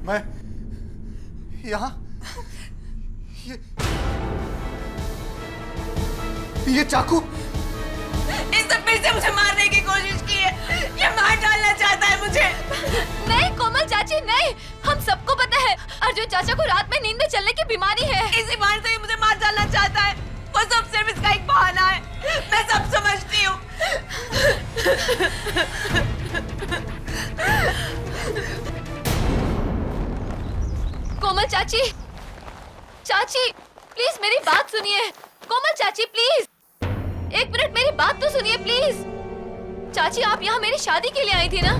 मैं यहाँ ये चाकू, इसने फिर से मुझे मारने की कोशिश की है। ये मार डालना चाहता है मुझे। नहीं कोमल चाची नहीं, हम सबको पता है अर्जुन चाचा को रात में नींद में चलने की बीमारी है। इसी बार से ही मुझे मार डालना चाहता है। वो सब सिर्फ इसका एक बहाना है। मैं सब समझती हूँ। कोमल चाची, चाची प्लीज मेरी बात सुनिए। कोमल चाची प्लीज, एक मिनट मेरी बात तो सुनिए प्लीज। चाची आप यहाँ मेरी शादी के लिए आई थी ना?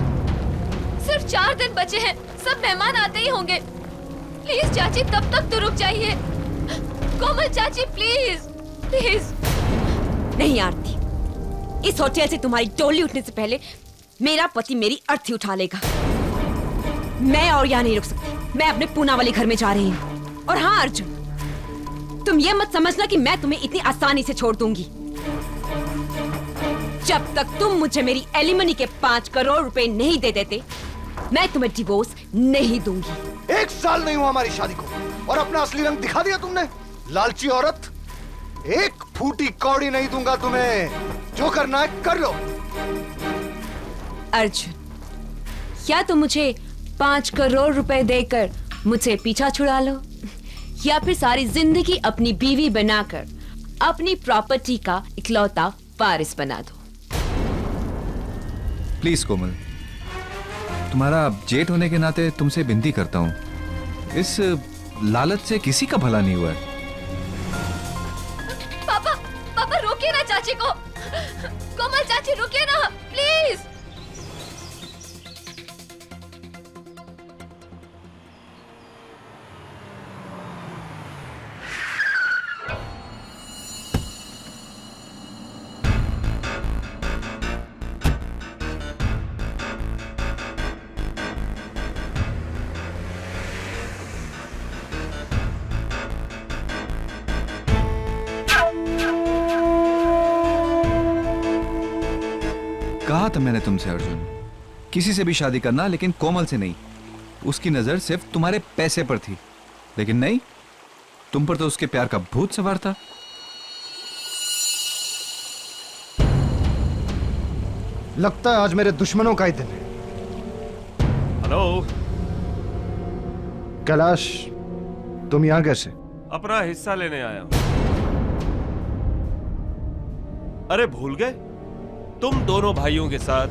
सिर्फ 4 दिन बचे हैं, सब मेहमान आते ही होंगे। प्लीज चाची तब तक तो रुक जाइए। कोमल चाची प्लीज प्लीज। नहीं आरती, इस होटल से तुम्हारी टोली उठने से पहले मेरा पति मेरी अर्थी उठा लेगा। मैं और यहाँ नहीं रुक सकती, मैं अपने पूना वाले घर में जा रही हूँ। और हाँ अर्जुन, तुम ये मत समझना कि मैं तुम्हें इतनी आसानी से छोड़ दूंगी। जब तक तुम मुझे मेरी एलिमनी के 5 करोड़ रुपए नहीं दे देते, मैं तुम्हें डिवोर्स नहीं दूंगी। 1 साल नहीं हुआ हमारी शादी को और अपना असली रंग दिखा दिया तुमने। लालची औरत, 1 फूटी कौड़ी नहीं दूंगा तुम्हें। जो करना है कर लो। अर्जुन, क्या तुम मुझे 5 करोड़ रुपए देकर मुझसे पीछा छुड़ा लो, या फिर सारी जिंदगी अपनी बीवी बनाकर अपनी प्रॉपर्टी का इकलौता वारिस बना दो? प्लीज कोमल, तुम्हारा जेठ होने के नाते तुमसे विनती करता हूँ, इस लालच से किसी का भला नहीं हुआ है। पापा, पापा रोकिए ना चाची को। कोमल चाची रुकिए ना प्लीज। कहा था मैंने तुमसे अर्जुन, किसी से भी शादी करना लेकिन कोमल से नहीं। उसकी नजर सिर्फ तुम्हारे पैसे पर थी, लेकिन नहीं, तुम पर तो उसके प्यार का भूत सवार था। लगता है आज मेरे दुश्मनों का ही दिन है। हेलो कैलाश, तुम यहां कैसे? अपना हिस्सा लेने आया हूं। अरे भूल गए, तुम दोनों भाइयों के साथ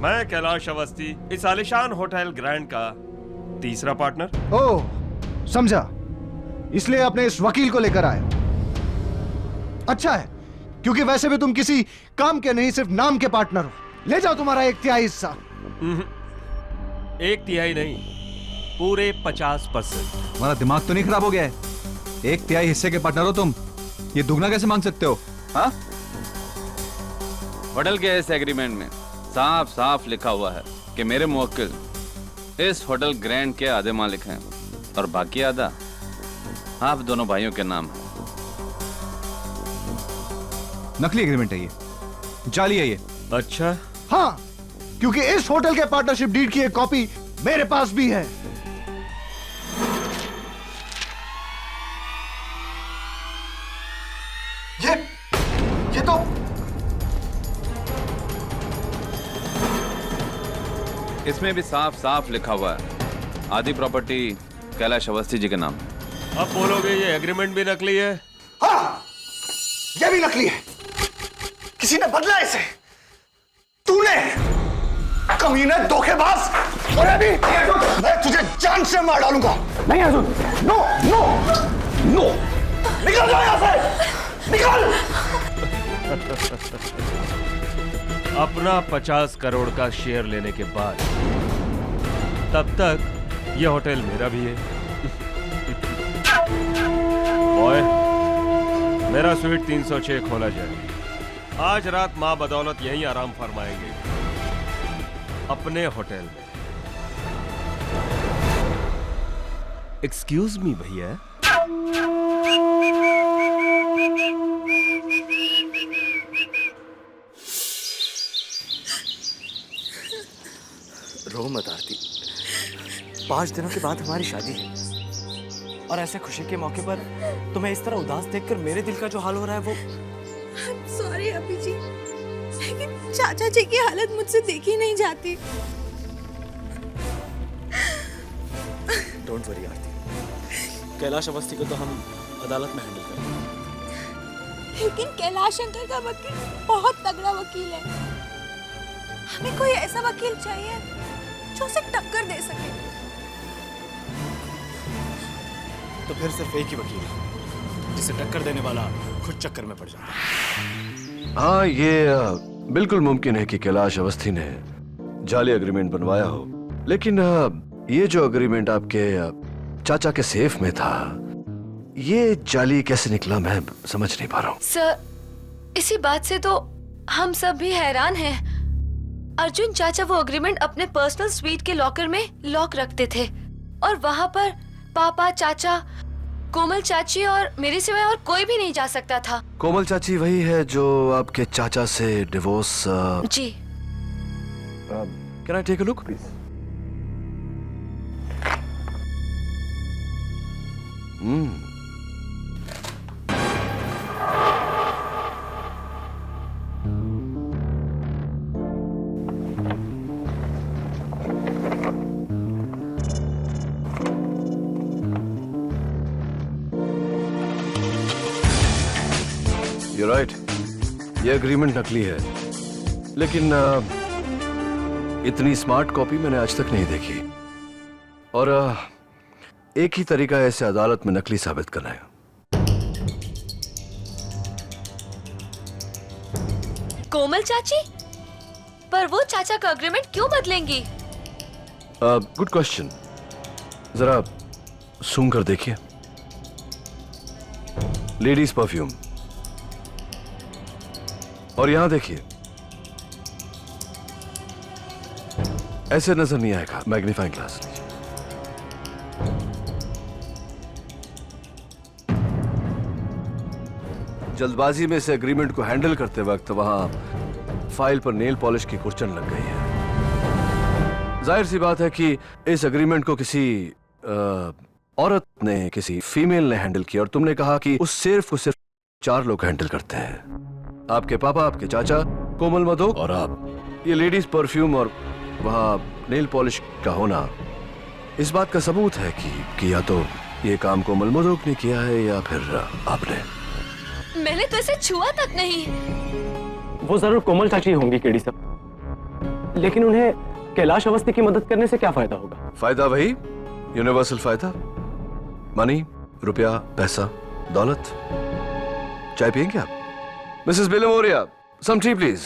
मैं कैलाश अवस्थी, इस आलिशान होटल ग्रैंड का तीसरा पार्टनर। ओह, समझा। इसलिए अपने इस वकील को लेकर आए। अच्छा है, क्योंकि वैसे भी तुम किसी काम के नहीं, सिर्फ नाम के पार्टनर हो। ले जाओ तुम्हारा 1/3 हिस्सा। 1/3 नहीं, पूरे 50%। तुम्हारा दिमाग तो नहीं खराब हो गया है? 1/3 हिस्से के पार्टनर हो तुम, ये दुगना कैसे मांग सकते हो? हाँ, होटल के इस एग्रीमेंट में साफ साफ लिखा हुआ है कि मेरे मुवक्किल इस होटल ग्रैंड के आधे मालिक हैं और बाकी आधा आप दोनों भाइयों के नाम है। नकली एग्रीमेंट है ये, जाली है ये। अच्छा, हाँ, क्योंकि इस होटल के पार्टनरशिप डीड की एक कॉपी मेरे पास भी है। ये तो इसमें भी साफ साफ लिखा हुआ है आधी प्रॉपर्टी कैलाश अवस्थी जी के नाम। अब बोलोगे ये एग्रीमेंट भी नकली है? हाँ, ये भी नकली है। किसी ने बदला इसे। तूने, कमीने, धोखेबाज। और अभी मैं तुझे जान से मार डालूंगा। नहीं अर्जुन, नो नो नो, निकल जाओ यहां से, निकल। अपना 50 करोड़ का शेयर लेने के बाद तब तक ये होटल मेरा भी है। ओए, मेरा स्वीट 306 खोला जाए। आज रात मां बदौलत यहीं आराम फरमाएंगे, अपने होटल में। एक्सक्यूज मी भैया। रो मत आरती, 5 दिनों के बाद हमारी शादी है और ऐसे खुशी के मौके पर तुम्हें इस तरह उदास देखकर मेरे दिल का जो हाल हो रहा है वो। सॉरी अभी जी, लेकिन चाचा जी की हालत मुझसे देखी नहीं जाती। डोंट वरी आरती, कैलाश अवस्थी को तो हम अदालत में हैंडल करेंगे। लेकिन कैलाश अंकल का वकील बहुत तगड़ा वकील है। हमें कोई ऐसा वकील चाहिए जो उसे टक्कर दे सके। तो फिर सिर्फ एक ही वकील है जिसे टक्कर देने वाला खुद चक्कर में पड़ जाता है। हाँ, ये बिल्कुल मुमकिन है कि कैलाश अवस्थी ने जाली एग्रीमेंट बनवाया हो, लेकिन ये जो एग्रीमेंट आपके चाचा के सेफ में था, ये जाली कैसे निकला मैं समझ नहीं पा रहा हूँ। सर, इसी बात से तो हम सब भी हैरान हैं। अर्जुन चाचा वो एग्रीमेंट अपने पर्सनल स्वीट के लॉकर में लॉक रखते थे और वहाँ पर पापा, चाचा, कोमल चाची और मेरे सिवाय और कोई भी नहीं जा सकता था। कोमल चाची वही है जो आपके चाचा से डिवोर्स। जी। Can I take a look please? You're right. ये एग्रीमेंट नकली है, लेकिन इतनी स्मार्ट कॉपी मैंने आज तक नहीं देखी। और एक ही तरीका है इसे अदालत में नकली साबित करना है। कोमल चाची? पर वो चाचा का एग्रीमेंट क्यों बदलेंगी? Good question. जरा सूंघ कर देखिए। Ladies perfume. और यहां देखिए, ऐसे नजर नहीं आएगा। मैग्नीफाइंग ग्लास लीजिए। जल्दबाजी में इस एग्रीमेंट को हैंडल करते वक्त वहां फाइल पर नेल पॉलिश की कुर्चन लग गई है। जाहिर सी बात है कि इस एग्रीमेंट को किसी औरत ने, किसी फीमेल ने हैंडल किया, और तुमने कहा कि उस सेफ को सिर्फ 4 लोग हैंडल करते हैं। आपके पापा, आपके चाचा, कोमल मधोक और आप। ये लेडीज परफ्यूम और वहां नेल पॉलिश का होना इस बात का सबूत है कि या तो ये काम कोमल मधोक ने किया है या फिर आपने। मैंने तो इसे छुआ तक नहीं। वो जरूर कोमल चाची होंगी केडी साहब, लेकिन उन्हें कैलाश अवस्थी की मदद करने से क्या फायदा होगा? फायदा वही यूनिवर्सल फायदा, मनी, रुपया, पैसा, दौलत। चाय पियेंगे आप? Mrs Bilimoria, some tea please.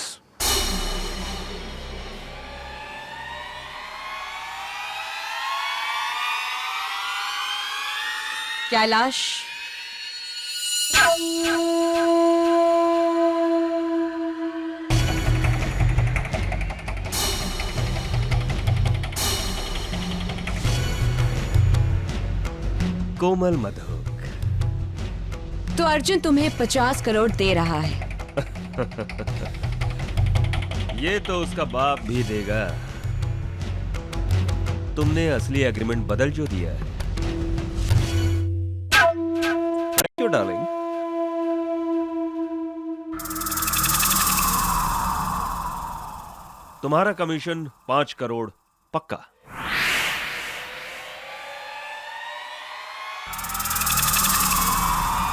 Kailash, Komal Madhok. तो अर्जुन तुम्हें 50 करोड़ दे रहा है। ये तो उसका बाप भी देगा। तुमने असली एग्रीमेंट बदल जो दिया है। Thank you darling. तुम्हारा कमीशन 5 करोड़ पक्का।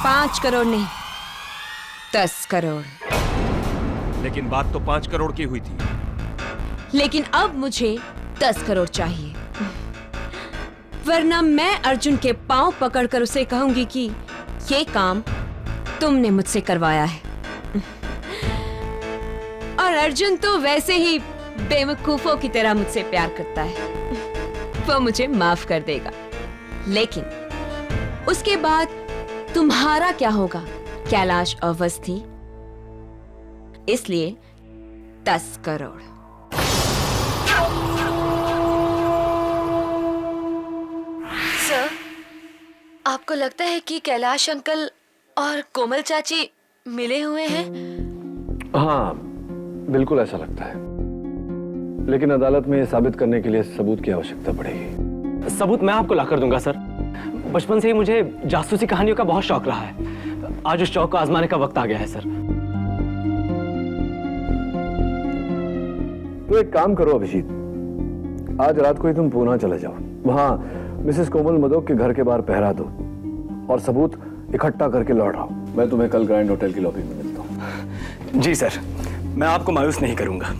पांच करोड़ नहीं, 10 करोड़। लेकिन बात तो 5 करोड़ की हुई थी। लेकिन अब मुझे 10 करोड़ चाहिए, वरना मैं अर्जुन के पांव पकड़कर उसे कहूंगी कि ये काम तुमने मुझसे करवाया है। और अर्जुन तो वैसे ही बेवकूफों की तरह मुझसे प्यार करता है, वो मुझे माफ कर देगा। लेकिन उसके बाद तुम्हारा क्या होगा कैलाश अवस्थी? इसलिए 10 करोड़। सर, आपको लगता है कि कैलाश अंकल और कोमल चाची मिले हुए हैं? हाँ, बिल्कुल ऐसा लगता है, लेकिन अदालत में यह साबित करने के लिए सबूत की आवश्यकता पड़ेगी। सबूत मैं आपको लाकर दूंगा सर। बचपन से ही मुझे जासूसी कहानियों का बहुत शौक रहा है। आज उस शौक को आजमाने का वक्त आ गया है सर। तो एक काम करो अभिजीत, आज रात को ही तुम पूना चले जाओ, वहां मिसेस कोमल मदोक के घर के बाहर पहरा दो और सबूत इकट्ठा करके लौट आओ। मैं तुम्हें कल ग्रैंड होटल की लॉबी में मिलता हूँ। जी सर, मैं आपको मायूस नहीं करूंगा।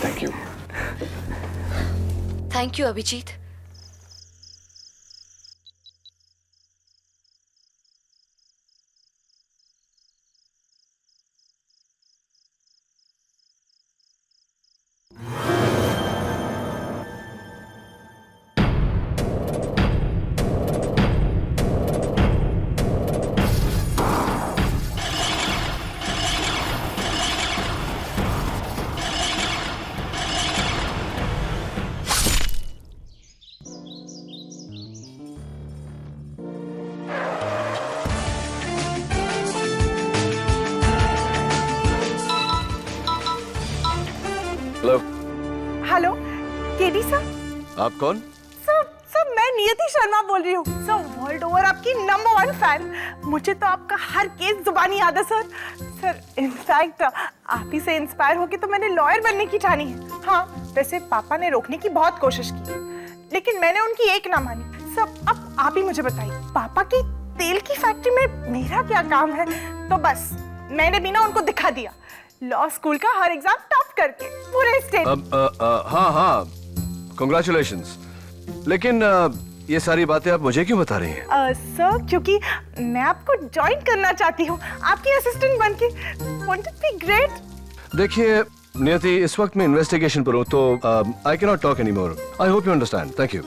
Thank you. Thank you Abhijeet. Hello. Hello KD sir. आप कौन? सर मैं नियति शर्मा बोल रही हूँ सर, वर्ल्ड ओवर आपकी नंबर 1 फैन। मुझे तो आपका हर केस जुबानी याद है सर। सर इनफैक्ट आप ही से इंस्पायर होके तो मैंने लॉयर बनने की ठानी है। हाँ वैसे पापा ने रोकने की बहुत कोशिश की लेकिन मैंने उनकी एक ना मानी। सर अब आप ही मुझे बताइए, पापा की तेल की फैक्ट्री में मेरा क्या काम है? तो बस मैंने भी ना उनको दिखा दिया, लॉ स्कूल का हर एग्जाम टॉप करके पूरे स्टेट। हाँ, कांग्रेचुलेशंस। लेकिन ये सारी बातें आप मुझे क्यों बता रही हैं? सर क्योंकि मैं आपको ज्वाइन करना चाहती हूँ आपकी असिस्टेंट बनके। Won't it be great? देखिए नियति, इस वक्त मैं इन्वेस्टिगेशन पर हूँ तो I can not talk any more. I hope you understand. Thank you.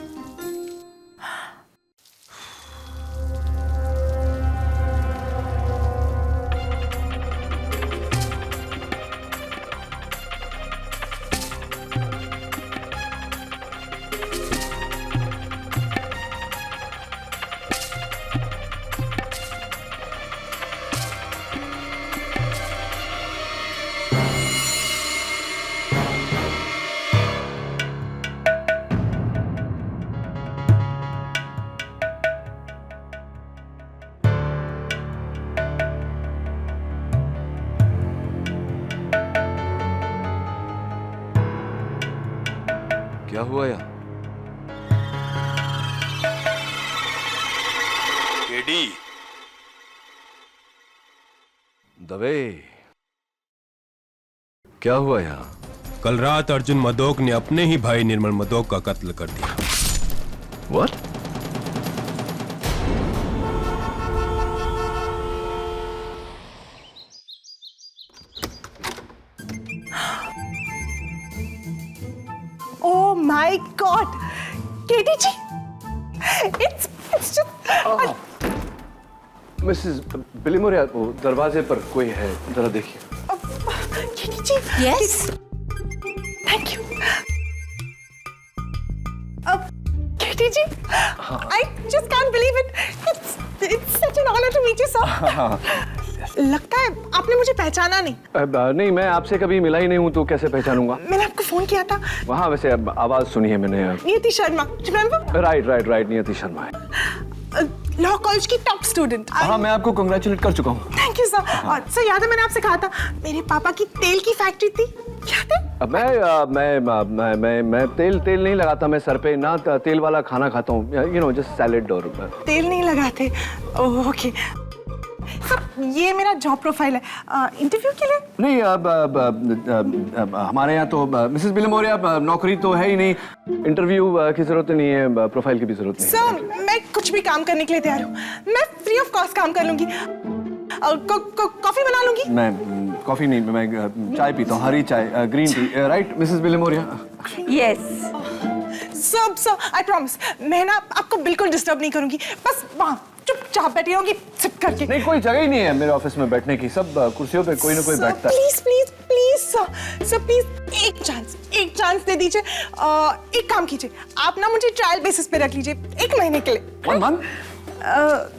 क्या हुआ यार? केडी, दवे, क्या हुआ यहाँ? कल रात अर्जुन मदोक ने अपने ही भाई निर्मल मदोक का कत्ल कर दिया। What? Oh my God, KD ji, it's just Mrs Bilimoria, वो दरवाजे पर कोई है, जरा देखिए। KD ji. Yes? Thank you. KD ji, I just can't believe it. It's such an honor to meet you, sir. लगता है आपने मुझे पहचाना नहीं। नहीं, मैं आपसे कभी मिला ही नहीं हूँ तो कैसे पहचानूंगा? मैंने आपको फोन किया था। वहाँ वैसे आवाज सुनी है मैंने। नियति शर्मा, रिमेम्बर? राइट, नियति शर्मा है। लॉ कॉलेज की टॉप स्टूडेंट। हाँ, मैं आपको कांग्रेचुलेट कर चुका हूँ। Thank you sir. सर याद है मैंने आपसे कहा था मेरे पापा की तेल की फैक्ट्री थी, याद है? मैं तेल नहीं लगाता मैं सर पे, ना तेल वाला खाना खाता हूँ, यू नो जस्ट सैलेड और। तेल नहीं लगाते? ओके सर, ये मेरा जॉब प्रोफाइल है इंटरव्यू के लिए। नहीं, अब हमारे यहाँ तो मिसेस बिलिमोरिया नौकरी तो है ही नहीं, इंटरव्यू की जरूरत नहीं है, प्रोफाइल की भी जरूरत नहीं। सर मैं कुछ भी काम करने के लिए तैयार हूँ, मैं फ्री ऑफ कॉस्ट काम कर लूंगी। कॉफी बना लूंगी। मैं कॉफी नहीं, मैं चाय पीता हूँ, हरी चाय, green tea. Right Mrs Bilimoria? Yes. Sir I promise मैं ना आपको बिल्कुल डिस्टर्ब नहीं करूंगी, बस वहाँ चुपचाप बैठी रहूंगी सिप करके। नहीं, कोई जगह ही नहीं है मेरे ऑफिस में बैठने की, सब कुर्सियों पे कोई ना कोई बैठता है। प्लीज सर प्लीज एक चांस दे दीजिए। एक काम कीजिए, आप ना मुझे ट्रायल बेसिस पे रख लीजिए 1 महीने के लिए। 1 month?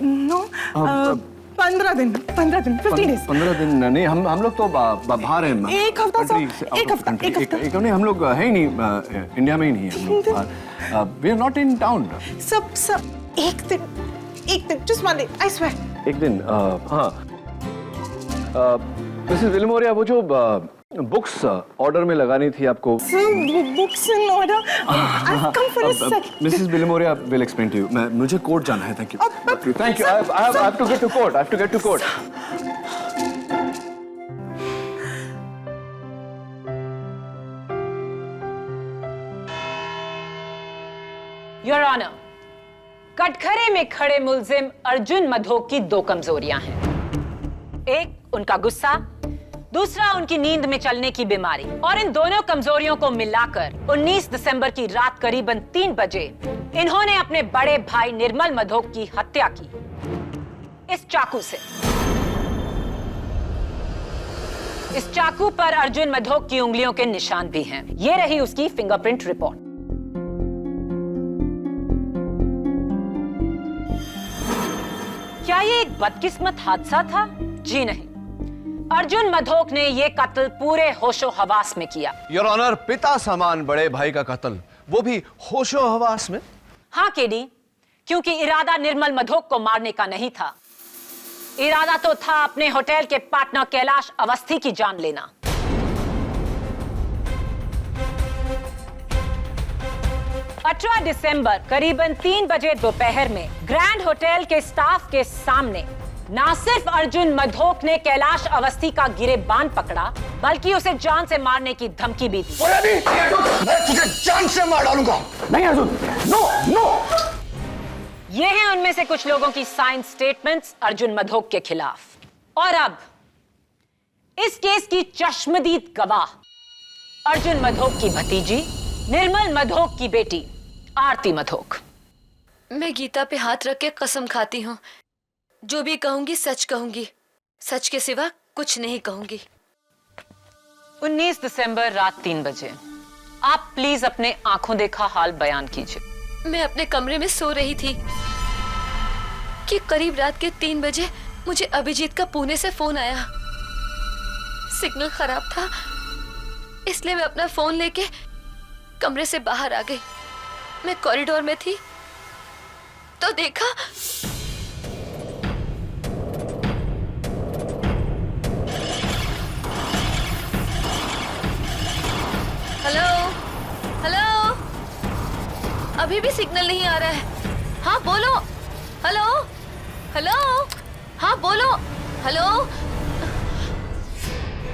नो 15 दिन 15 डेज। 15 दिन नहीं, हम लोग तो बाहर हैं। एक हफ्ता सर, Country से out एक of हफ्ता, country। एक हफ्ता। एक नहीं, हम लोग है ही नहीं, इंडिया में ही नहीं है हम लोग। We are not in town. सब एक दिन just one day, I swear. एक दिन हाँ। मिसेस विल्मोरिया, वो जो बुक्स ऑर्डर में लगानी थी आपको। Books in order, I come for a second. Mrs Bilimoria will explain to you. मुझे कोर्ट जाना है। Thank you thank you. I have to get to court. I have to get to court. Your honour, कटघरे में खड़े मुल्जिम अर्जुन मधोक की दो कमजोरियां हैं। एक उनका गुस्सा, दूसरा उनकी नींद में चलने की बीमारी। और इन दोनों कमजोरियों को मिलाकर 19 दिसंबर की रात करीबन 3 बजे इन्होंने अपने बड़े भाई निर्मल मधोक की हत्या की, इस चाकू से। इस चाकू पर अर्जुन मधोक की उंगलियों के निशान भी हैं। ये रही उसकी फिंगरप्रिंट रिपोर्ट। क्या ये एक बदकिस्मत हादसा था? जी नहीं, अर्जुन मधोक ने ये कत्ल पूरे होशो हवास में किया। योर ऑनर, पिता समान बड़े भाई का कत्ल, वो भी होशो हवास में। हाँ केडी, क्योंकि इरादा निर्मल मधोक को मारने का नहीं था। इरादा तो था अपने होटल के पार्टनर कैलाश अवस्थी की जान लेना। अठारह दिसंबर करीबन 3 बजे दोपहर में ग्रैंड होटल के स्टाफ के सामने ना सिर्फ अर्जुन मधोक ने कैलाश अवस्थी का गिरेबान पकड़ा, बल्कि उसे जान से मारने की धमकी भी दी। मैं तुझे जान से मार डालूंगा। नहीं अर्जुन, नो नो। ये हैं उनमें से कुछ लोगों की साइन स्टेटमेंट्स अर्जुन मधोक के खिलाफ। और अब इस केस की चश्मदीद गवाह अर्जुन मधोक की भतीजी निर्मल मधोक की बेटी आरती मधोक। मैं गीता पे हाथ रख के कसम खाती हूँ, जो भी कहूंगी सच कहूंगी, सच के सिवा कुछ नहीं कहूंगी। 19 दिसंबर रात 3 बजे आप प्लीज अपने आंखों देखा हाल बयान कीजिए। मैं अपने कमरे में सो रही थी कि करीब रात के 3 बजे मुझे अभिजीत का पुणे से फोन आया। सिग्नल खराब था, इसलिए मैं अपना फोन लेके कमरे से बाहर आ गई। मैं कॉरिडोर में थी तो देखा हेलो हेलो, अभी भी सिग्नल नहीं आ रहा है। हाँ बोलो। हेलो हेलो, हाँ बोलो। हेलो।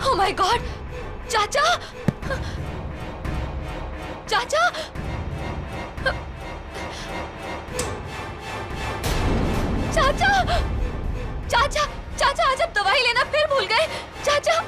ओह माय गॉड, चाचा चाचा चाचा चाचा चाचा, आज आप दवाई लेना फिर भूल गए। चाचा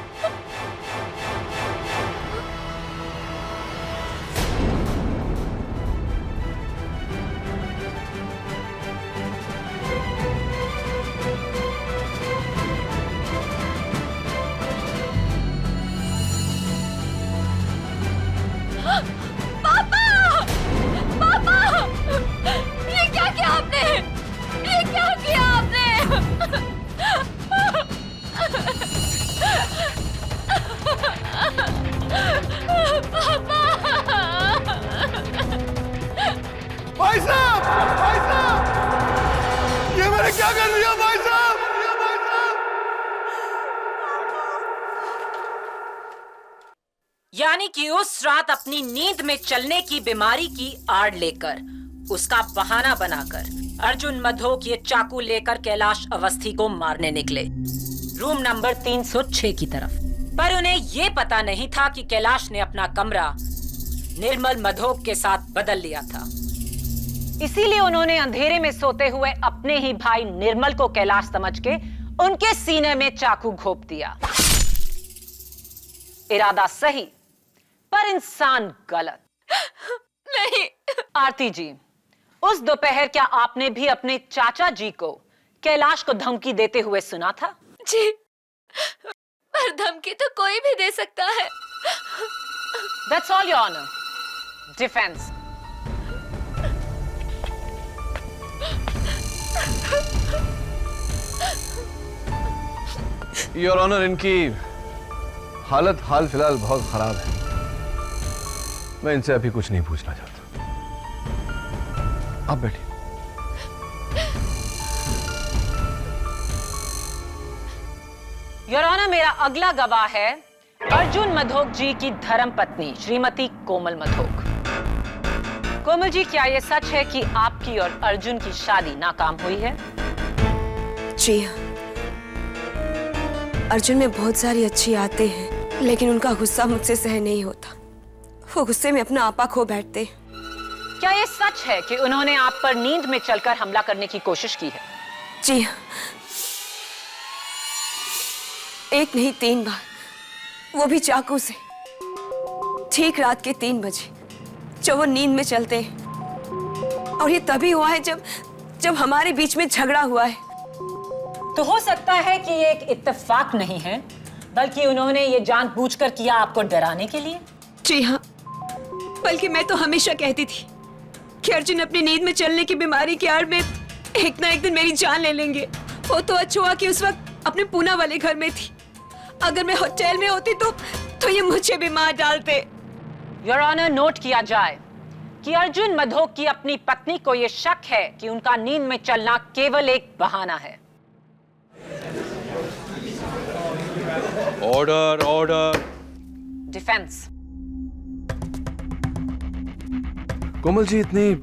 ये क्या किया आपने? ये क्या किया आपने? भाई साहब, ये मैंने क्या कर दिया भाई साहब? यानी कि उस रात अपनी नींद में चलने की बीमारी की आड़ लेकर, उसका बहाना बनाकर अर्जुन मधोक ये चाकू लेकर कैलाश अवस्थी को मारने निकले, रूम नंबर 306 की तरफ। पर उन्हें ये पता नहीं था कि कैलाश ने अपना कमरा निर्मल मधोक के साथ बदल लिया था। इसीलिए उन्होंने अंधेरे में सोते हुए अपने ही भाई निर्मल को कैलाश समझ के उनके सीने में चाकू घोंप दिया। इरादा सही पर इंसान गलत। नहीं। आरती जी, उस दोपहर क्या आपने भी अपने चाचा जी को कैलाश को धमकी देते हुए सुना था? जी, पर धमकी तो कोई भी दे सकता है। That's all, Your Honor. Defense. Your honour, इनकी हालत हाल फिलहाल बहुत खराब है। मैं इनसे अभी कुछ नहीं पूछना चाहता। आप बैठिए। योर ऑनर, मेरा अगला गवाह है अर्जुन मधोक जी की धर्म पत्नी श्रीमती कोमल मधोक। कोमल जी, क्या यह सच है कि आपकी और अर्जुन की शादी नाकाम हुई है? जी हाँ, अर्जुन में बहुत सारी अच्छी आदतें हैं, लेकिन उनका गुस्सा मुझसे सह नहीं होता। वो गुस्से में अपना आपा खो बैठते। क्या यह सच है कि उन्होंने आप पर नींद में चलकर हमला करने की कोशिश की है? जी हाँ, एक नहीं 3 बार, वो भी चाकू से। ठीक रात के 3 बजे जब वो नींद में चलते हैं। और ये तभी हुआ है जब हमारे बीच में झगड़ा हुआ है। तो हो सकता है कि ये एक इत्तेफाक नहीं है, बल्कि उन्होंने ये जानबूझकर किया आपको डराने के लिए। जी हाँ, बल्कि मैं तो हमेशा कहती थी कि अर्जुन अपनी नींद में चलने की बीमारी की आड़ में एक ना एक दिन मेरी जान ले लेंगे। वो तो अच्छा हुआ कि उस वक्त अपने पूना वाले घर में थी। अगर मैं होटल में होती तो ये मुझे भी मार डालते। योर ऑनर, नोट किया जाए कि अर्जुन मधोक की अपनी पत्नी को यह शक है कि उनका नींद में चलना केवल एक बहाना है। Order, order. Defence. Komal ji, इतनी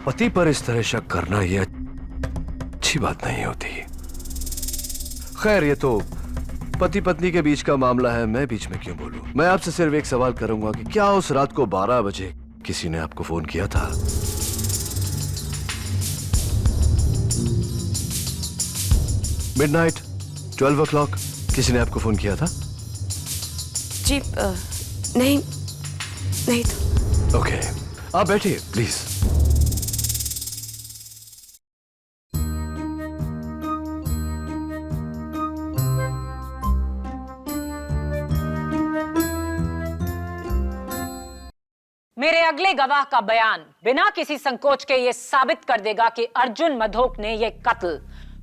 पति पर इस तरह शक करना यह अच्छी बात नहीं होती। खैर, ये तो पति पत्नी के बीच का मामला है, मैं बीच में क्यों बोलूं। मैं आपसे सिर्फ एक सवाल करूंगा कि क्या उस रात को 12 बजे किसी ने आपको फोन किया था? मिडनाइट 12 o'clock किसी ने आपको फोन किया था? जी नहीं तो। ओके, आप बैठिए प्लीज। मेरे अगले गवाह का बयान बिना किसी संकोच के यह साबित कर देगा कि अर्जुन मधोक ने यह कत्ल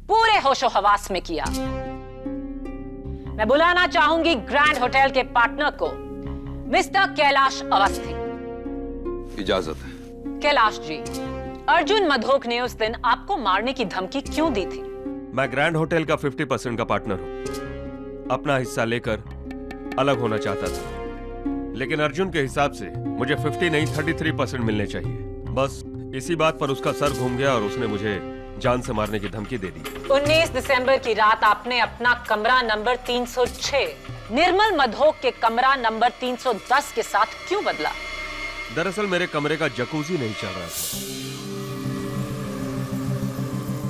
पूरे होशो हवास में किया। मैं बुलाना चाहूंगी ग्रैंड होटल के पार्टनर को, मिस्टर कैलाश अवस्थी। इजाजत है। कैलाश जी, अर्जुन मधोक ने उस दिन आपको मारने की धमकी क्यों दी थी? मैं ग्रैंड होटल का 50% का पार्टनर हूं। अपना हिस्सा लेकर अलग होना चाहता था, लेकिन अर्जुन के हिसाब से मुझे 50 नहीं 33% मिलने चाहिए। बस इसी बात पर उसका सर घूम गया और उसने मुझे जान से मारने की धमकी दे दी। 19 दिसंबर की रात आपने अपना कमरा नंबर 306 निर्मल मधोक के कमरा नंबर 310 के साथ क्यों बदला? दरअसल मेरे कमरे का जकूजी नहीं चल रहा था,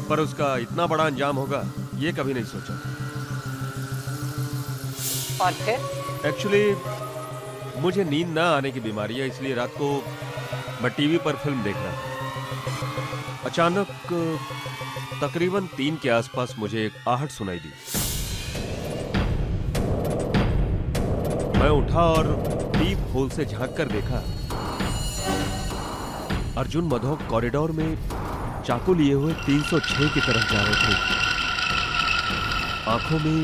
पर उसका इतना बड़ा अंजाम होगा ये कभी नहीं सोचा। और फिर? एक्चुअली मुझे नींद ना आने की बीमारी है, इसलिए रात को मैं टीवी पर फिल्म देख रहा था। अचानक तकरीबन 3 के आसपास मुझे एक आहट सुनाई दी। मैं उठा और पीप होल से झांक कर देखा, अर्जुन मधोक कॉरिडोर में चाकू लिए हुए 306 की तरफ जा रहे थे। आंखों में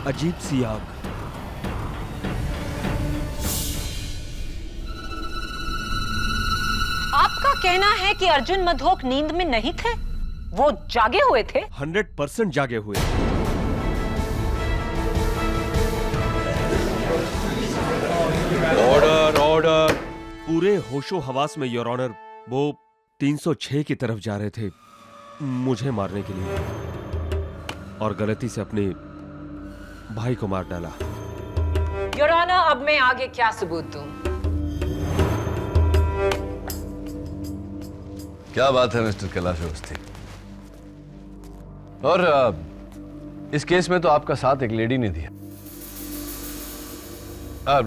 अजीब सी आग। आपका कहना है कि अर्जुन मधोक नींद में नहीं थे, वो जागे हुए थे? 100% जागे हुए। Order, order. पूरे होशो हवास में योर ऑनर, वो 306 की तरफ जा रहे थे मुझे मारने के लिए, और गलती से अपने भाई को मार डाला। योर ऑनर, अब मैं आगे क्या सबूत दूं? क्या बात है मिस्टर कैलाश अवस्थी। और इस केस में तो आपका साथ एक लेडी ने दिया,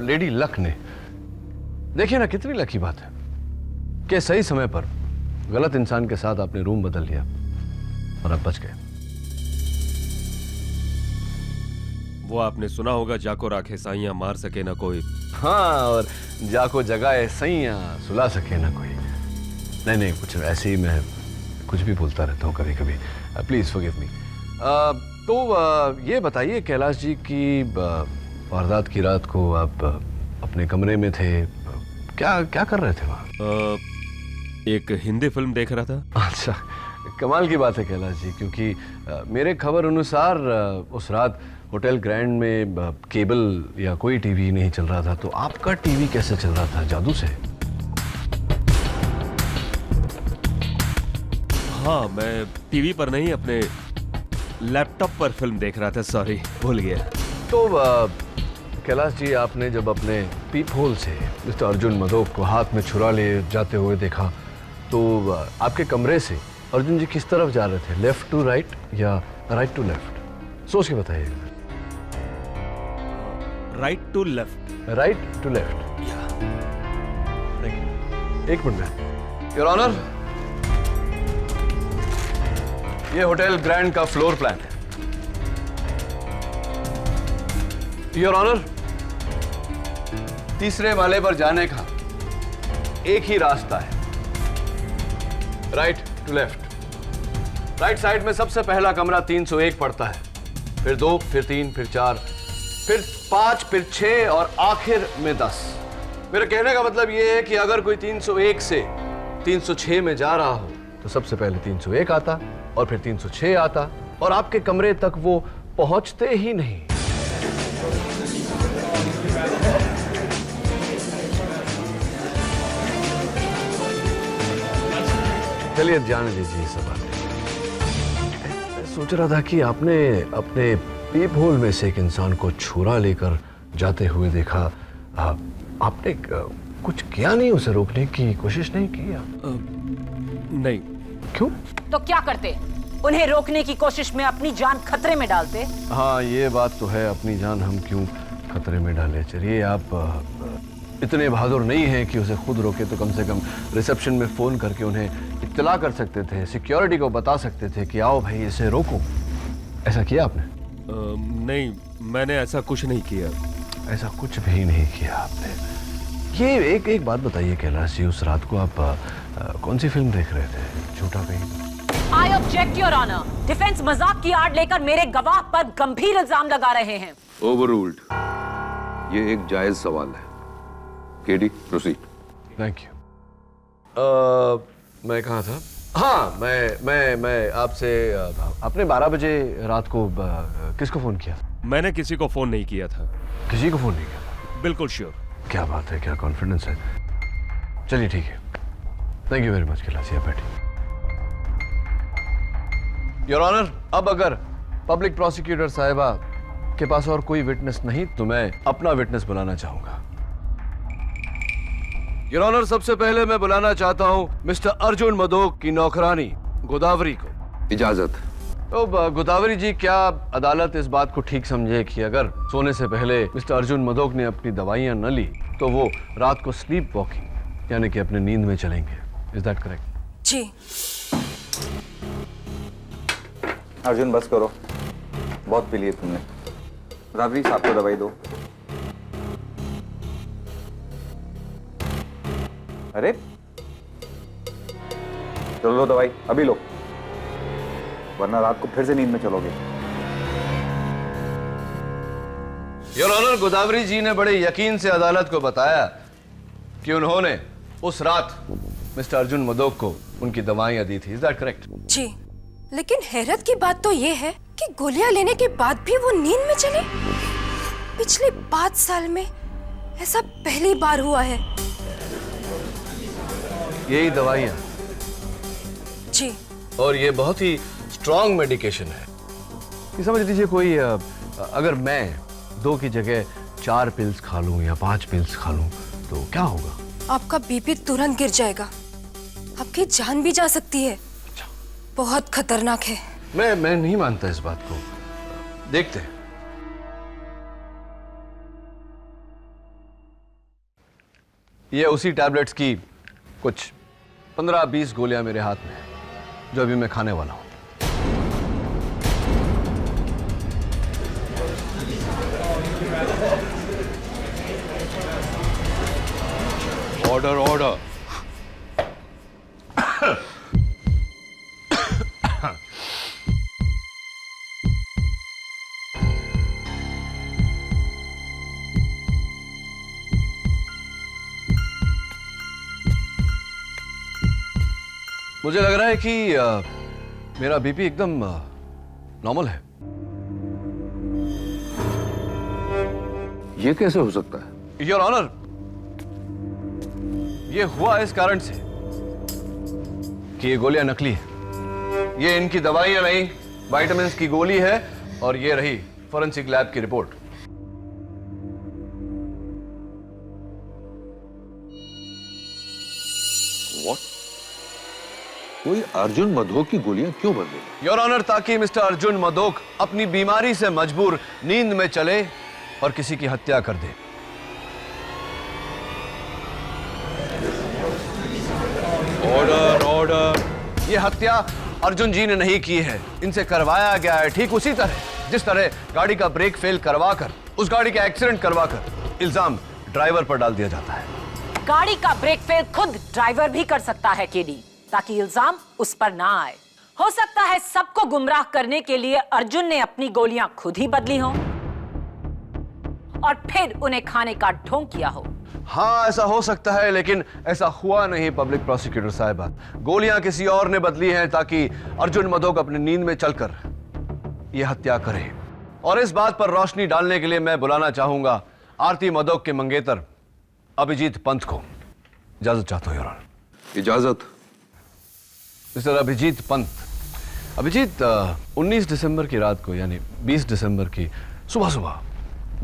लेडी लक ने। देखिए ना, कितनी लकी बात है कि सही समय पर गलत इंसान के साथ आपने रूम बदल लिया और आप बच गए। वो आपने सुना होगा, जाको राखे साइयां मार सके ना कोई। हाँ, और जाको जगाए सैयां सुला सके ना कोई। नहीं, कुछ ऐसे ही मैं कुछ भी बोलता रहता हूँ कभी कभी। Please forgive me. तो ये बताइए कैलाश जी की वारदात की रात को आप अपने कमरे में थे, क्या क्या कर रहे थे वहाँ? एक हिंदी फिल्म देख रहा था। अच्छा, कमाल की बात है कैलाश जी, क्योंकि मेरे खबर अनुसार उस रात होटल ग्रैंड में केबल या कोई टीवी नहीं चल रहा था, तो आपका टीवी कैसे चल रहा था? जादू से? हाँ, मैं टीवी पर नहीं अपने लैपटॉप पर फिल्म देख रहा था, सॉरी भूल गया। तो कैलाश जी, आपने जब अपने पीप होल से मिस्टर अर्जुन मदोक को हाथ में छुरा ले जाते हुए देखा, तो आपके कमरे से अर्जुन जी किस तरफ जा रहे थे? लेफ्ट टू राइट या राइट टू लेफ्ट? सोच के बताइए। Right to left. Right to left. Thank you. एक मिनट योर ऑनर, ये होटल ग्रैंड का फ्लोर प्लान है। योर ऑनर, तीसरे माले पर जाने का एक ही रास्ता है, right to left. Right side में सबसे पहला कमरा 301 पड़ता है, फिर 2, फिर 3, फिर 4, फिर 5, फिर 6 और आखिर में 10। मेरे कहने का मतलब यह है कि अगर कोई 301 से 306 में जा रहा हो तो सबसे पहले 301 आता और फिर 306 आता और आपके कमरे तक वो पहुंचते ही नहीं। चलिए जाने दीजिए सब बातें। मैं सोच रहा था कि आपने अपने पीप होल में से एक इंसान को छुरा लेकर जाते हुए देखा, आपने कुछ किया नहीं? उसे रोकने की कोशिश नहीं की आप? नहीं। क्यों? तो क्या करते? उन्हें रोकने की कोशिश में अपनी जान खतरे में डालते। हाँ, ये बात तो है, अपनी जान हम क्यों खतरे में डाले। चलिए, आप इतने बहादुर नहीं हैं कि उसे खुद रोके, तो कम से कम रिसेप्शन में फोन करके उन्हें इत्तला कर सकते थे, सिक्योरिटी को बता सकते थे कि आओ भाई इसे रोको। ऐसा किया आपने? नहीं, मैंने ऐसा कुछ नहीं किया। ऐसा कुछ भी नहीं किया आपने। ये एक बात बताइए कैलाश जी, उस रात को आप कौन सी फिल्म देख रहे थे? झूठा कहीं? I object your honour. Defence मजाक की आड़ लेकर मेरे गवाह पर गंभीर इल्जाम लगा रहे हैं। ओवररूल्ड। ये एक जायज सवाल है। KD, proceed. Thank you. मैं कहाँ था? हाँ, मैं आपसे आपने 12 बजे रात को किसको फोन किया? मैंने किसी को फोन नहीं किया था। किसी को फोन नहीं किया था? बिल्कुल श्योर। क्या बात है, क्या कॉन्फिडेंस है। चलिए ठीक है, thank you very much Kailash ji, बैठिए। योर ऑनर, अब अगर पब्लिक प्रोसिक्यूटर साहिबा के पास और कोई विटनेस नहीं तो मैं अपना विटनेस बुलाना चाहूंगा। योर ऑनर, सबसे पहले मैं बुलाना चाहता हूं मिस्टर अर्जुन मदोक की नौकरानी गोदावरी को। इजाजत। तो गोदावरी जी, क्या अदालत इस बात को ठीक समझे कि अगर सोने से पहले मिस्टर अर्जुन मदोक ने अपनी दवाइयां न ली तो वो रात को स्लीप वॉकिंग यानी कि अपने नींद में चलेंगे? Is that correct? जी। अर्जुन बस करो, बहुत पी लिए तुमने। गोदावरी साहब को दवाई दो। अरे चलो लो दवाई, अभी लो, वरना रात को फिर से नींद में चलोगे। योर ऑनर, गोदावरी जी ने बड़े यकीन से अदालत को बताया कि उन्होंने उस रात मिस्टर अर्जुन मदोक को उनकी दवाइयां दी थी। Is that correct? जी, लेकिन हैरत की बात तो ये है कि गोलियां लेने के बाद भी वो नींद में चले। पिछले 5 साल में ऐसा पहली बार हुआ है। यही दवाइयां? जी। और ये बहुत ही स्ट्रॉन्ग मेडिकेशन है। ये समझ लीजिए कोई अगर मैं 2 की जगह 4 पिल्स खा लूं या 5 पिल्स खा लूं तो क्या होगा? आपका बीपी तुरंत गिर जाएगा, आपकी जान भी जा सकती है। बहुत खतरनाक है। मैं नहीं मानता इस बात को। देखते हैं। ये उसी टैबलेट्स की कुछ 15-20 गोलियां मेरे हाथ में है जो अभी मैं खाने वाला हूं। Order order. मुझे लग रहा है कि मेरा बीपी एकदम नॉर्मल है। ये कैसे हो सकता है? योर ऑनर, ये हुआ इस कारण से कि ये गोलियां नकली है। ये इनकी दवाइयां नहीं, विटामिन की गोली है, और ये रही फोरेंसिक लैब की रिपोर्ट। What? कोई अर्जुन मधोक की गोलियां क्यों बदलेगा? योर ऑनर, ताकि मिस्टर अर्जुन मधोक अपनी बीमारी से मजबूर नींद में चले और किसी की हत्या कर दे। Order order. ये हत्या अर्जुन जी ने नहीं की है, इनसे करवाया गया है, ठीक उसी तरह जिस तरह गाड़ी का ब्रेक फेल करवाकर, उस गाड़ी का एक्सीडेंट करवाकर इल्जाम ड्राइवर पर डाल दिया जाता है। गाड़ी का ब्रेक फेल खुद ड्राइवर भी कर सकता है केडी, ताकि इल्जाम उस पर ना आए। हो सकता है सबको गुमराह करने के लिए अर्जुन ने अपनी गोलियां खुद ही बदली हों और फिर उन्हें खाने का ढोंग किया हो। हाँ, ऐसा हो सकता है, लेकिन ऐसा हुआ नहीं पब्लिक प्रोसिक्यूटर साहिबा। गोलियां किसी और ने बदली हैं ताकि अर्जुन मधोक अपनी नींद में चलकर यह हत्या करे। और इस बात पर रोशनी डालने के लिए मैं बुलाना चाहूंगा आरती मधोक के मंगेतर अभिजीत पंत को। इजाजत चाहता हूं योर ऑनर। इजाजत। मिस्टर अभिजीत पंत। अभिजीत, 19 दिसंबर की रात को, यानी 20 दिसंबर की सुबह सुबह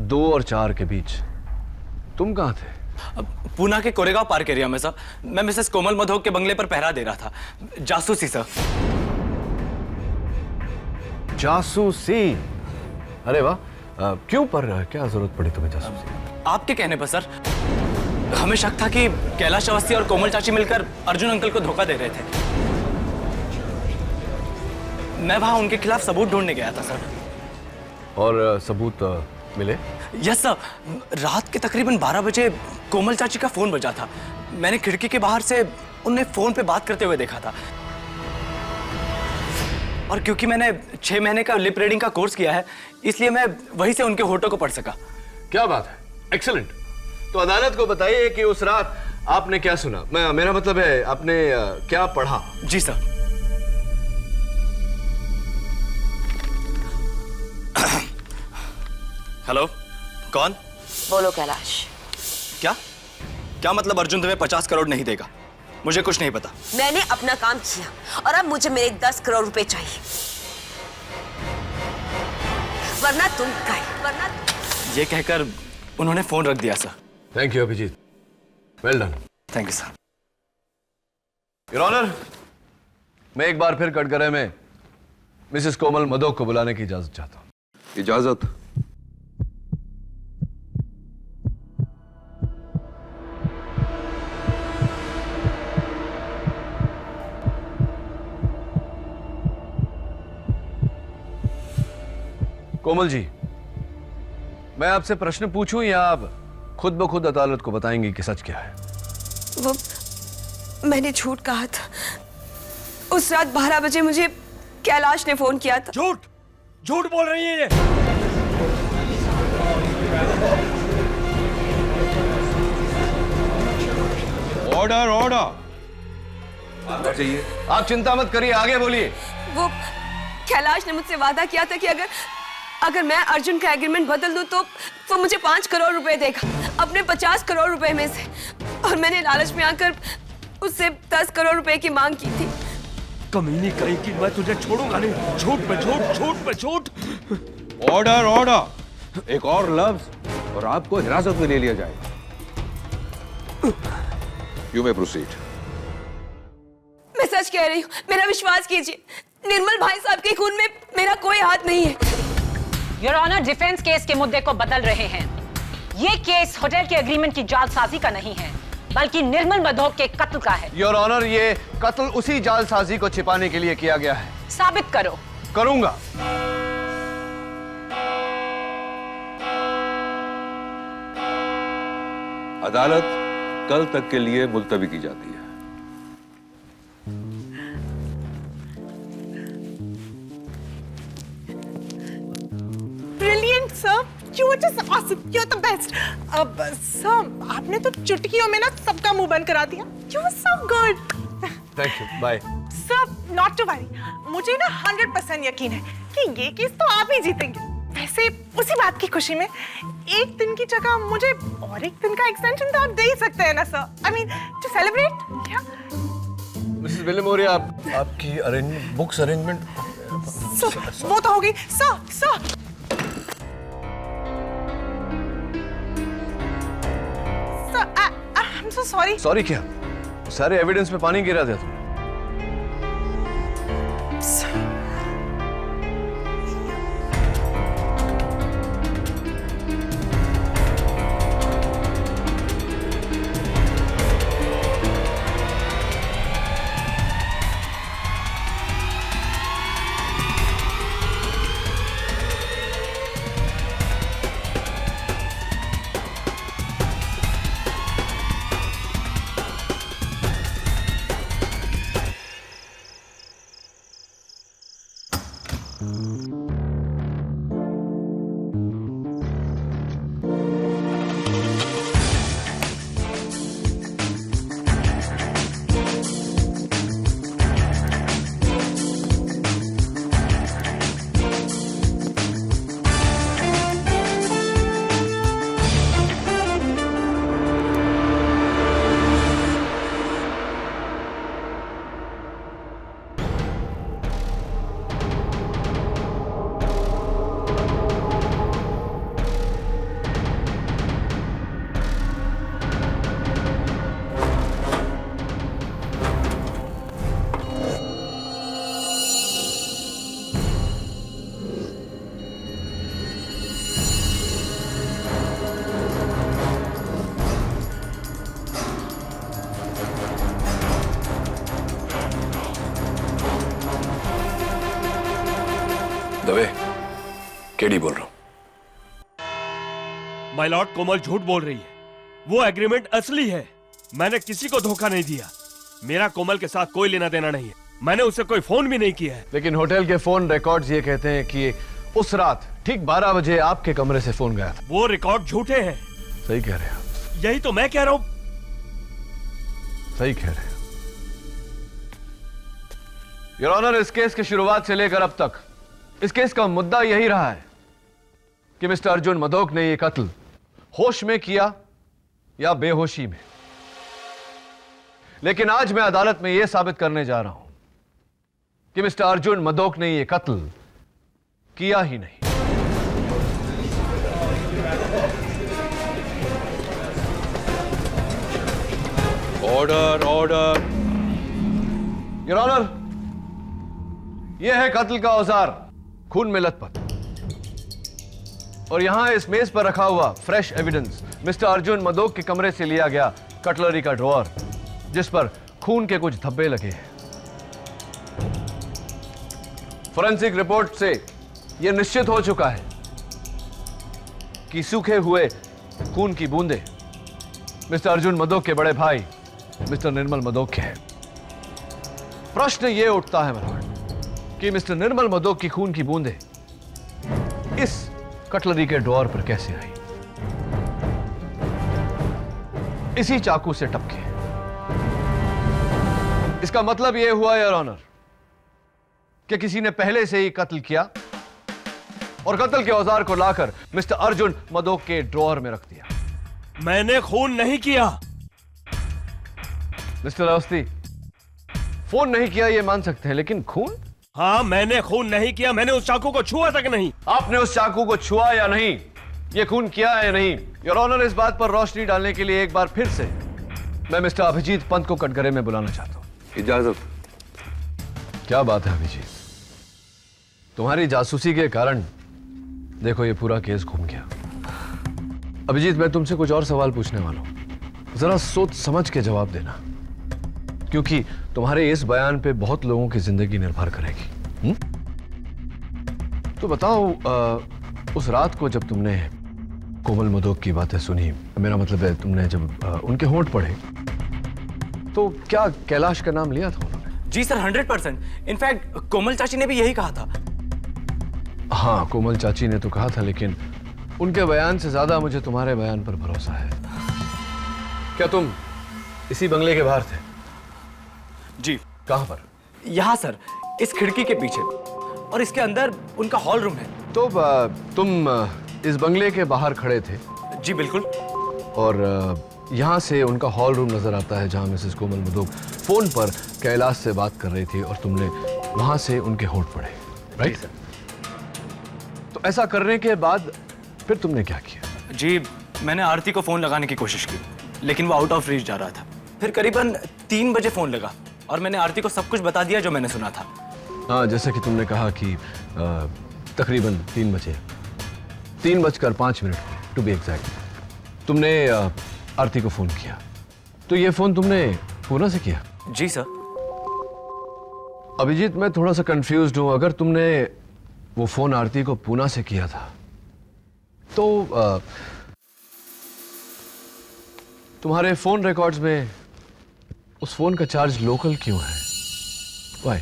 2 और 4 के बीच तुम कहां थे? पूना के कोरेगांव पार्क एरिया में सर। मैं मिसेस कोमल मधोक के बंगले पर पहरा दे रहा था, जासूसी सर। जासूसी? अरे वाह, क्यों? पर क्या जरूरत पड़ी तुम्हें जासूसी? आपके कहने पर सर। हमें शक था कि कैलाश अवस्थी और कोमल चाची मिलकर अर्जुन अंकल को धोखा दे रहे थे। मैं वहां उनके खिलाफ सबूत ढूंढने गया था सर। और सबूत मिले? Yes sir. रात के तकरीबन 12 बजे कोमल चाची का फोन बजा था। मैंने खिड़की के बाहर से उन्हें फोन पे बात करते हुए देखा था। और क्योंकि मैंने 6 महीने का लिप रीडिंग का कोर्स किया है, इसलिए मैं वहीं से उनके होठों को पढ़ सका। क्या बात है, एक्सीलेंट। तो अदालत को बताइए कि उस रात आपने क्या सुना। मेरा मतलब है आपने क्या पढ़ा? जी सर। हेलो, कौन? बोलो कैलाश। क्या मतलब अर्जुन तुम्हें 50 करोड़ नहीं देगा? मुझे कुछ नहीं पता। मैंने अपना काम किया और अब मुझे मेरे 10 करोड़ रुपए चाहिए, वरना तुम गए, वरना। ये कहकर उन्होंने फोन रख दिया sir. Thank you Abhijeet, well done. Thank you sir. Your honour, मैं एक बार फिर कटघरे में मिसेस कोमल मधोक को बुलाने की इजाजत चाहता हूं। इजाजत। कोमल जी, मैं आपसे प्रश्न पूछूं या आप खुद ब खुद अदालत को बताएंगी कि सच क्या है? वो मैंने झूठ कहा था। उस रात 12 बजे मुझे कैलाश ने फोन किया था। झूठ झूठ बोल रही है ये। Order order. आप चिंता मत करिए, आगे बोलिए। वो कैलाश ने मुझसे वादा किया था कि अगर मैं अर्जुन का एग्रीमेंट बदल दूं तो वो मुझे 5 करोड़ रुपए देगा, अपने 50 करोड़ रुपए में से। और मैंने लालच में आकर उससे 10 करोड़ रुपए की मांग की थी। कमीनी कहीं की, मैं तुझे छोड़ूंगा नहीं। झूठ पे झूठ, झूठ पे झूठ। Order order. एक और लफ्ज और आपको हिरासत में ले लिया जाएगा। You may proceed. मैं सच कह रही हूँ, मेरा विश्वास कीजिए। निर्मल भाई साहब के खून में मेरा कोई हाथ नहीं है। योर ऑनर, डिफेंस केस के मुद्दे को बदल रहे हैं। ये केस होटल के एग्रीमेंट की जालसाजी का नहीं है, बल्कि निर्मल मधोक के कत्ल का है। योर ऑनर, ये कत्ल उसी जालसाजी को छिपाने के लिए किया गया है। साबित करो। करूंगा। अदालत कल तक के लिए मुलतवी की जाती है। Brilliant, sir. You were just awesome. You're the best. Sir, आपने तो चुटकियों में ना सबका मुंह बंद करा दिया. You were so good. Thank you, bye. Sir not to worry, मुझे ना 100% यकीन है कि ये केस तो आप ही जीतेंगे। वैसे उसी बात की खुशी में एक दिन की जगह मुझे और एक दिन का एक्सटेंशन तो आप दे ही सकते हैं ना sir. I mean to celebrate. क्या मिसेस विलियमोरिया, आपकी बुक्स अरेंजमेंट वो तो हो गई। Sir I am so sorry. Sorry क्या? सारे एविडेंस में पानी गिरा दिया तुमने। दवे, केडी बोल रहा हूं। माय लॉर्ड, कोमल झूठ बोल रही है। वो एग्रीमेंट असली है। मैंने किसी को धोखा नहीं दिया। मेरा कोमल के साथ कोई लेना देना नहीं है। मैंने उसे कोई फोन भी नहीं किया है। लेकिन होटल के फोन रिकॉर्ड्स ये कहते हैं कि उस रात ठीक 12 बजे आपके कमरे से फोन गया। वो रिकॉर्ड झूठे हैं। सही कह रहे हैं। यही तो मैं कह रहा हूं। सही कह रहे हैं योर ऑनर। इस केस की शुरुआत से लेकर अब तक इस केस का मुद्दा यही रहा है कि मिस्टर अर्जुन मदोक ने यह कत्ल होश में किया या बेहोशी में। लेकिन आज मैं अदालत में यह साबित करने जा रहा हूं कि मिस्टर अर्जुन मदोक ने यह कत्ल किया ही नहीं। Order, order. योर ऑनर, यह है कत्ल का औजार, खून में लथपथ। और यहां इस मेज पर रखा हुआ fresh evidence mister Arjun Madok के कमरे से लिया गया कटलरी का ड्रॉअर, जिस पर खून के कुछ धब्बे लगे हैं। फोरेंसिक रिपोर्ट से यह निश्चित हो चुका है कि सूखे हुए खून की बूंदें मिस्टर अर्जुन मदोक के बड़े भाई मिस्टर निर्मल मदोक के हैं। प्रश्न यह उठता है मनोहर कि मिस्टर निर्मल मदोक की खून की बूंदें इस कटलरी के ड्रॉअर पर कैसे आई? इसी चाकू से टपके। इसका मतलब यह हुआ योर ऑनर कि किसी ने पहले से ही कत्ल किया और कत्ल के औजार को लाकर मिस्टर अर्जुन मदोक के ड्रॉअर में रख दिया। मैंने खून नहीं किया। मिस्टर अवस्थी, फोन नहीं किया यह मान सकते हैं, लेकिन खून? हाँ, मैंने खून नहीं किया। मैंने उस चाकू को छुआ तक नहीं। आपने उस चाकू को छुआ या नहीं, यह खून किया है या नहीं, योर ऑनर इस बात पर रोशनी डालने के लिए एक बार फिर से मैं मिस्टर अभिजीत पंत को कटघरे में बुलाना चाहता हूं। इजाजत। क्या बात है अभिजीत, तुम्हारी जासूसी के कारण देखो ये पूरा केस घूम गया। अभिजीत, मैं तुमसे कुछ और सवाल पूछने वाला हूं, जरा सोच समझ के जवाब देना, क्योंकि तुम्हारे इस बयान पे बहुत लोगों की जिंदगी निर्भर करेगी। तो बताओ, उस रात को जब तुमने कोमल मदोक की बातें सुनी, मेरा मतलब है तुमने जब उनके होंठ पढ़े, तो क्या कैलाश का नाम लिया था उन्होंने? जी सर, 100%। इनफैक्ट कोमल चाची ने भी यही कहा था। हाँ, कोमल चाची ने तो कहा था, लेकिन उनके बयान से ज्यादा मुझे तुम्हारे बयान पर भरोसा है। क्या तुम इसी बंगले के बाहर थे? जी। कहाँ पर? यहाँ सर, इस खिड़की के पीछे, और इसके अंदर उनका हॉल रूम है। तो तुम इस बंगले के बाहर खड़े थे? जी बिल्कुल। और यहाँ से उनका हॉल रूम नजर आता है जहाँ मिसेस कोमल मधोक फोन पर कैलाश से बात कर रही थी और तुमने वहां से उनके होंठ पड़े, राइट? तो ऐसा करने के बाद फिर तुमने क्या किया? जी, मैंने आरती को फोन लगाने की कोशिश की, लेकिन वो आउट ऑफ रीच जा रहा था। फिर करीबन 3 बजे फोन लगा और मैंने आरती को सब कुछ बता दिया जो मैंने सुना था। हाँ, जैसा कि तुमने कहा कि तकरीबन 3 बजे, 3:05 टू बी एग्जैक्ट, तुमने आरती को फोन किया। तो ये फोन तुमने पूना से किया? जी सर। अभिजीत, मैं थोड़ा सा कंफ्यूज्ड हूं। अगर तुमने वो फोन आरती को पूना से किया था तो तुम्हारे फोन रिकॉर्ड्स में उस फोन का चार्ज लोकल क्यों है? Why?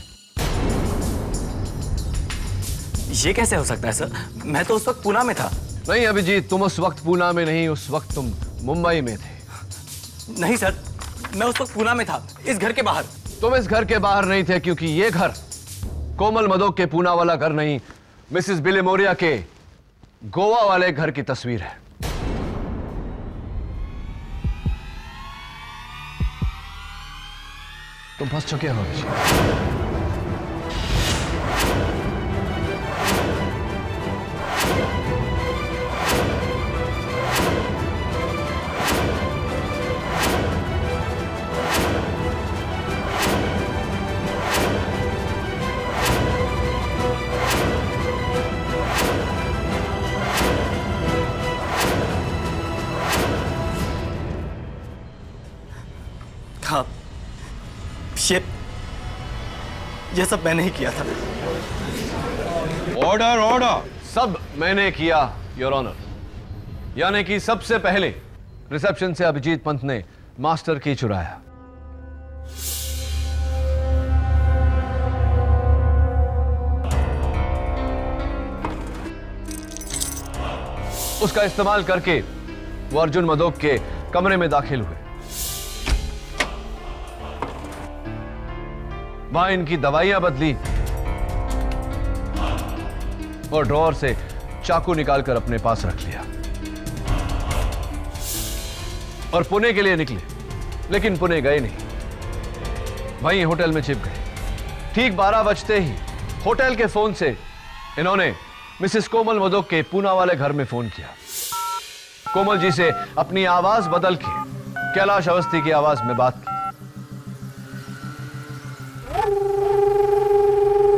ये कैसे हो सकता है सर? मैं तो उस वक्त पूना में था। नहीं अभिजीत, तुम उस वक्त पूना में नहीं, उस वक्त तुम मुंबई में थे। नहीं सर, मैं उस वक्त पूना में था, इस घर के बाहर। तुम इस घर के बाहर नहीं थे क्योंकि ये घर कोमल मधोक के पूना वाला घर नहीं, मिसेस बिलेमोरिया के गोवा वाले घर की तस्वीर है। तुम फंस चुके हो अभिजीत। हाँ, ये सब मैंने ही किया था। Order order. सब मैंने किया योर ऑनर। यानी कि सबसे पहले रिसेप्शन से अभिजीत पंत ने मास्टर की चुराया, उसका इस्तेमाल करके वो अर्जुन मधोक के कमरे में दाखिल हुए। वहां इनकी दवाइयां बदली और ड्रॉअर से चाकू निकालकर अपने पास रख लिया और पुणे के लिए निकले, लेकिन पुणे गए नहीं, वहीं होटल में छिप गए। ठीक 12 बजते ही होटल के फोन से इन्होंने मिसेस कोमल मधोक के पूना वाले घर में फोन किया। कोमल जी से अपनी आवाज बदल के कैलाश अवस्थी की आवाज में बात की।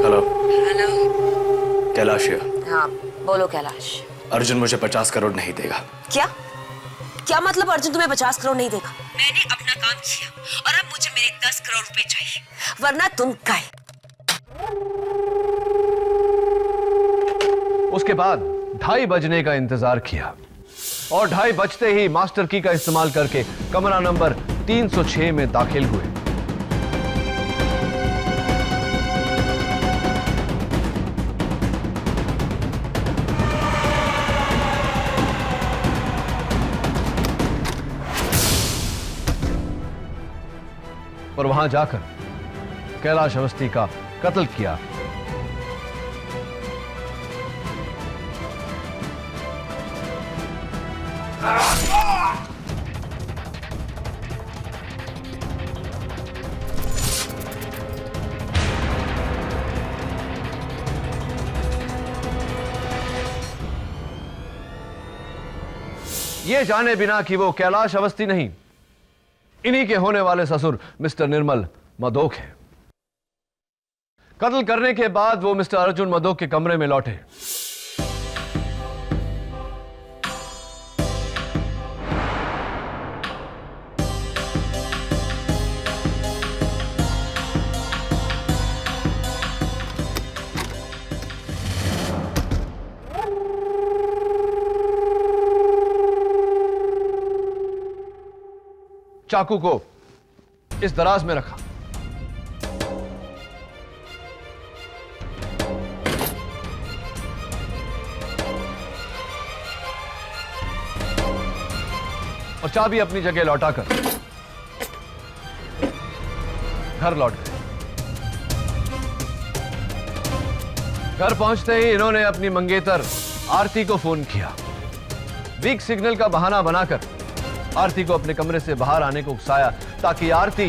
हेलो। हेलो। कैलाश है। हाँ बोलो कैलाश। अर्जुन मुझे 50 करोड़ नहीं देगा। क्या क्या मतलब अर्जुन तुम्हें 50 करोड़ नहीं देगा? मैंने अपना काम किया और अब मुझे मेरे 10 करोड़ रुपए चाहिए, वरना तुम गए। उसके बाद 2:30 बजने का इंतजार किया और 2:30 बजते ही मास्टर की का इस्तेमाल करके कमरा नंबर 306 में दाखिल हुए। और वहां जाकर कैलाश अवस्थी का कत्ल किया। ये जाने बिना कि वो कैलाश अवस्थी नहीं, इन्हीं के होने वाले ससुर मिस्टर निर्मल मधोक हैं। कत्ल करने के बाद वो मिस्टर अर्जुन मधोक के कमरे में लौटे। चाकू को इस दराज में रखा और चाबी अपनी जगह लौटाकर घर लौट गए। घर पहुंचते ही इन्होंने अपनी मंगेतर आरती को फोन किया। वीक सिग्नल का बहाना बनाकर आरती को अपने कमरे से बाहर आने को उकसाया ताकि आरती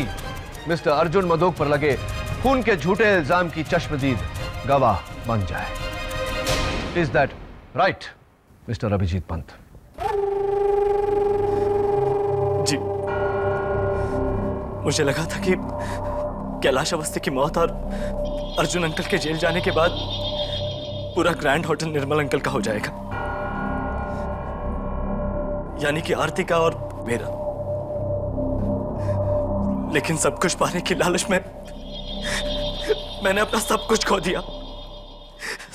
मिस्टर अर्जुन मधोक पर लगे खून के झूठे इल्जाम की चश्मदीद गवाह बन जाए। Is that right mister Abhijeet Pant? जी, मुझे लगा था कि कैलाश अवस्थी की मौत और अर्जुन अंकल के जेल जाने के बाद पूरा ग्रैंड होटल निर्मल अंकल का हो जाएगा, यानी कि आरती का और मेरा। लेकिन सब कुछ पाने की लालच में मैंने अपना सब कुछ खो दिया,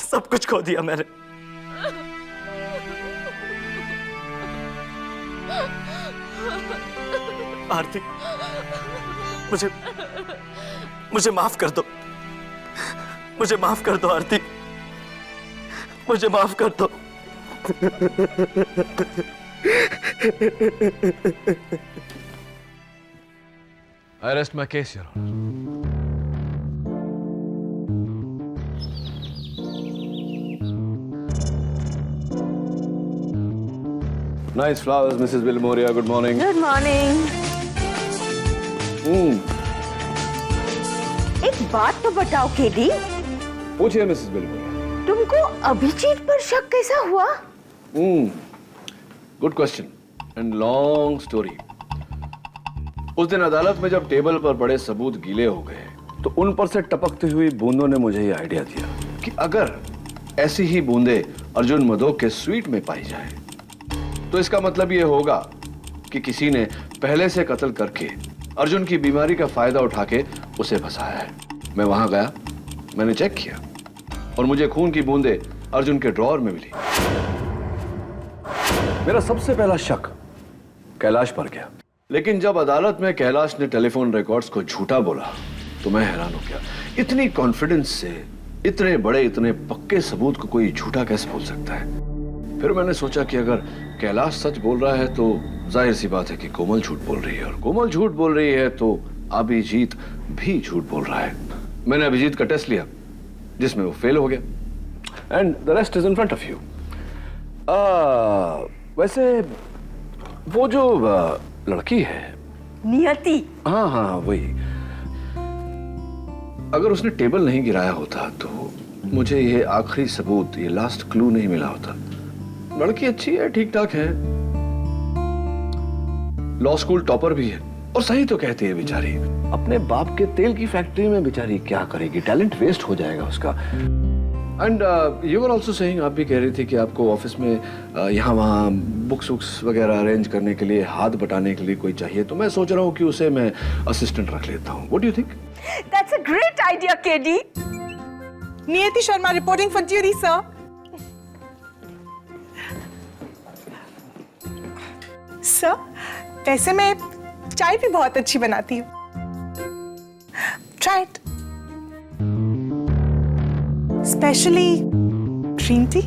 सब कुछ खो दिया मैंने। आरती, मुझे माफ कर दो, मुझे माफ कर दो आरती, मुझे माफ कर दो। I rest my case, Your Honor. Nice flowers, Mrs. Vilmoria. Good morning. Good morning. एक बात तो बताओ केडी, पूछिए मिसेस विल्मोरिया। तुमको अभिजीत पर शक कैसा हुआ? Good question and long story. उस दिन अदालत में जब टेबल पर बड़े सबूत गीले हो गए तो उन पर से टपकती हुई बूंदों ने मुझे ये आइडिया दिया कि अगर ऐसी ही बूंदें अर्जुन मधोक के स्वीट में पाई जाए तो इसका मतलब ये होगा कि किसी ने पहले से कत्ल करके अर्जुन की बीमारी का फायदा उठा के उसे फंसाया है। मैं वहां गया, मैंने चेक किया और मुझे खून की बूंदें अर्जुन के ड्रॉअर में मिली। मेरा सबसे पहला शक कैलाश पर गया, लेकिन जब अदालत में कैलाश ने टेलीफोन रिकॉर्ड्स को झूठा बोला तो मैं हैरान हो गया। इतनी कॉन्फिडेंस से इतने बड़े इतने पक्के सबूत को कोई झूठा कैसे बोल सकता है? फिर मैंने सोचा कि अगर कैलाश सच बोल रहा है तो जाहिर सी बात है कि कोमल झूठ बोल रही है, और कोमल झूठ बोल रही है तो अभिजीत भी झूठ बोल रहा है। मैंने अभिजीत का टेस्ट लिया जिसमें वो फेल हो गया and the rest is in front of you. वैसे वो जो लड़की है नियति, हाँ हाँ वही, अगर उसने टेबल नहीं गिराया होता तो मुझे ये आखिरी सबूत, ये लास्ट क्लू नहीं मिला होता। लड़की अच्छी है, ठीक ठाक है, लॉ स्कूल टॉपर भी है, और सही तो कहती है बेचारी। अपने बाप के तेल की फैक्ट्री में बेचारी क्या करेगी, टैलेंट वेस्ट हो जाएगा उसका। And you were also saying, आप भी कह रही थी कि आपको ऑफिस में यहाँ वहाँ बुक्स वुक्स वगैरह अरेंज करने के लिए, हाथ बटाने के लिए कोई चाहिए, तो मैं सोच रहा हूँ कि उसे मैं असिस्टेंट रख लेता हूँ। What do you think? That's a great idea KD. Niyati Sharma reporting for duty sir. Sir, वैसे मैं चाय भी बहुत अच्छी बनाती हूँ। Try it, specially green T.